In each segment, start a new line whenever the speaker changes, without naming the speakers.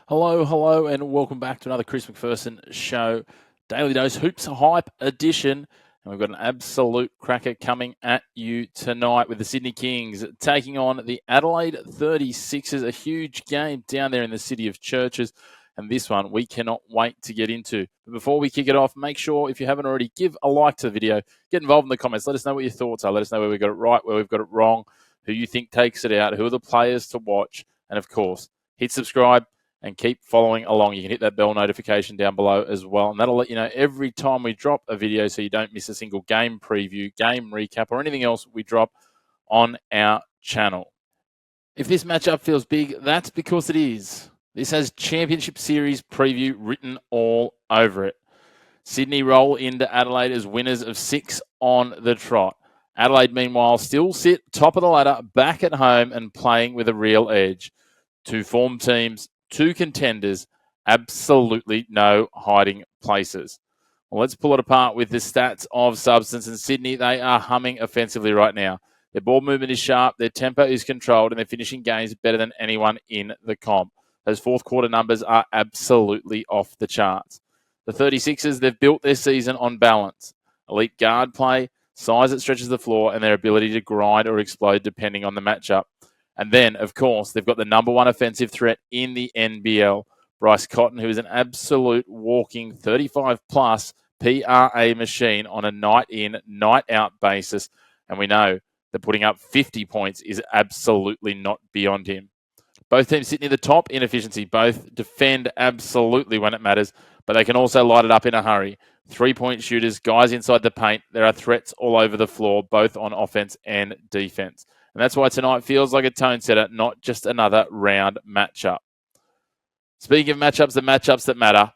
Hello, and welcome back to another Chris McPherson show, Daily Dose Hoops Hype edition. And we've got an absolute cracker coming at you tonight with the Sydney Kings taking on the Adelaide 36ers, a huge game down there in the city of churches. And this one we cannot wait to get into. But before we kick it off, make sure, if you haven't already, give a like to the video. Get involved in the comments. Let us know what your thoughts are. Let us know where we got it right, where we've got it wrong, who you think takes it out, who are the players to watch. And of course, hit subscribe and keep following along. You can hit that bell notification down below as well, and that'll let you know every time we drop a video so you don't miss a single game preview, game recap, or anything else we drop on our channel. If this matchup feels big, that's because it is. This has Championship Series preview written all over it. Sydney roll into Adelaide as winners of 6 on the trot. Adelaide, meanwhile, still sit top of the ladder, back at home and playing with a real edge. Two form teams, two contenders, absolutely no hiding places. Well, let's pull it apart with the stats of substance. In Sydney, they are humming offensively right now. Their ball movement is sharp, their tempo is controlled, and they're finishing games better than anyone in the comp. Those fourth quarter numbers are absolutely off the charts. The 36ers, they've built their season on balance. Elite guard play, size that stretches the floor, and their ability to grind or explode depending on the matchup. And then, of course, they've got the number one offensive threat in the NBL, Bryce Cotton, who is an absolute walking 35-plus PRA machine on a night-in, night-out basis. And we know that putting up 50 points is absolutely not beyond him. Both teams sit near the top in efficiency. Both defend absolutely when it matters, but they can also light it up in a hurry. Three-point shooters, guys inside the paint. There are threats all over the floor, both on offense and defense. And that's why tonight feels like a tone setter, not just another round matchup. Speaking of matchups, the matchups that matter,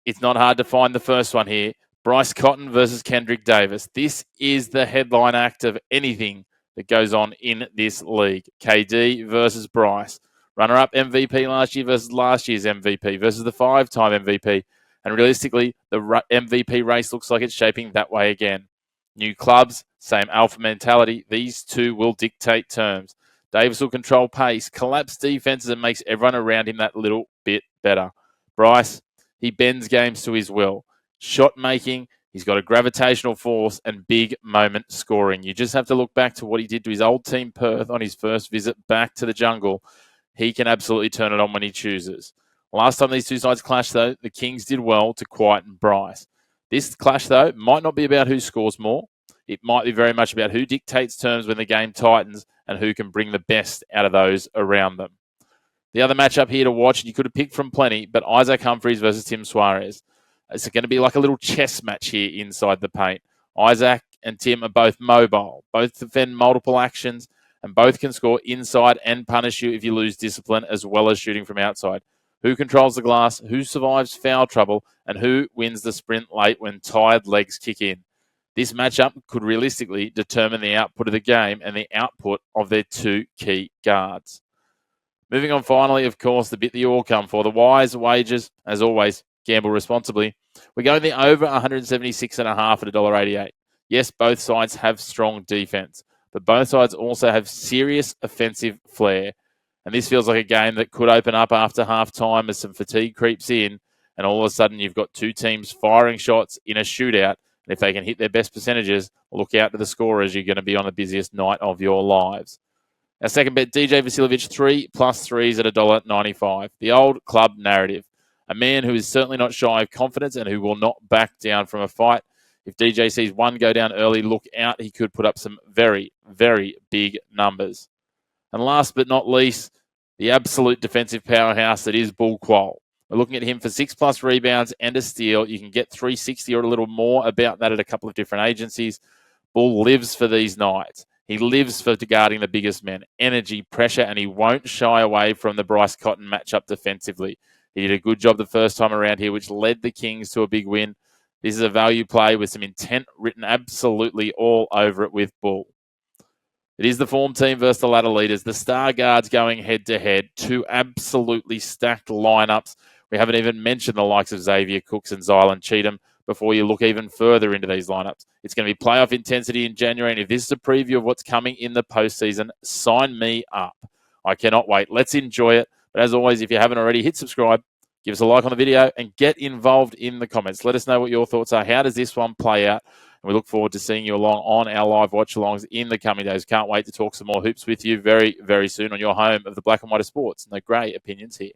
it's not hard to find the first one here. Bryce Cotton versus Kendrick Davis. This is the headline act of anything that goes on in this league. KD versus Bryce. Runner-up MVP last year versus last year's MVP versus the five-time MVP. And realistically, the MVP race looks like it's shaping that way again. New clubs, same alpha mentality. These two will dictate terms. Davis will control pace, collapse defenses, and makes everyone around him that little bit better. Bryce, he bends games to his will. Shot making, he's got a gravitational force and big moment scoring. You just have to look back to what he did to his old team Perth on his first visit back to the jungle. He can absolutely turn it on when he chooses. Last time these two sides clashed, though, the Kings did well to quieten Bryce. This clash, though, might not be about who scores more. It might be very much about who dictates terms when the game tightens and who can bring the best out of those around them. The other matchup here to watch, you could have picked from plenty, but Isaac Humphries versus Tim Suarez. It's going to be like a little chess match here inside the paint. Isaac and Tim are both mobile, both defend multiple actions, and both can score inside and punish you if you lose discipline, as well as shooting from outside. Who controls the glass, who survives foul trouble, and who wins the sprint late when tired legs kick in. This matchup could realistically determine the output of the game and the output of their two key guards. Moving on finally, of course, the bit that you all come for, the wise wagers. As always, gamble responsibly. We're going the over 176.5 at $1.88. Yes, both sides have strong defense, but both sides also have serious offensive flair. And this feels like a game that could open up after halftime as some fatigue creeps in, and all of a sudden you've got two teams firing shots in a shootout. And if they can hit their best percentages, look out to the scorers. You're going to be on the busiest night of your lives. Our second bet, DJ Vasiljevic, 3+3s at $1.95. The old club narrative. A man who is certainly not shy of confidence and who will not back down from a fight. If DJ sees one go down early, look out. He could put up some very, very big numbers. And last but not least, the absolute defensive powerhouse that is Bull Quoll. We're looking at him for 6+ rebounds and a steal. You can get 360 or a little more about that at a couple of different agencies. Bull lives for these nights. He lives for guarding the biggest men. Energy, pressure, and he won't shy away from the Bryce Cotton matchup defensively. He did a good job the first time around here, which led the Kings to a big win. This is a value play with some intent written absolutely all over it with Bull. It is the form team versus the ladder leaders. The star guards going head-to-head. Two absolutely stacked lineups. We haven't even mentioned the likes of Xavier Cooks and Zylan Cheatham before you look even further into these lineups. It's going to be playoff intensity in January, and if this is a preview of what's coming in the postseason, sign me up. I cannot wait. Let's enjoy it. But as always, if you haven't already, hit subscribe, give us a like on the video, and get involved in the comments. Let us know what your thoughts are. How does this one play out? And we look forward to seeing you along on our live watch-alongs in the coming days. Can't wait to talk some more hoops with you very, very soon on your home of the black and white of sports and the grey opinions here.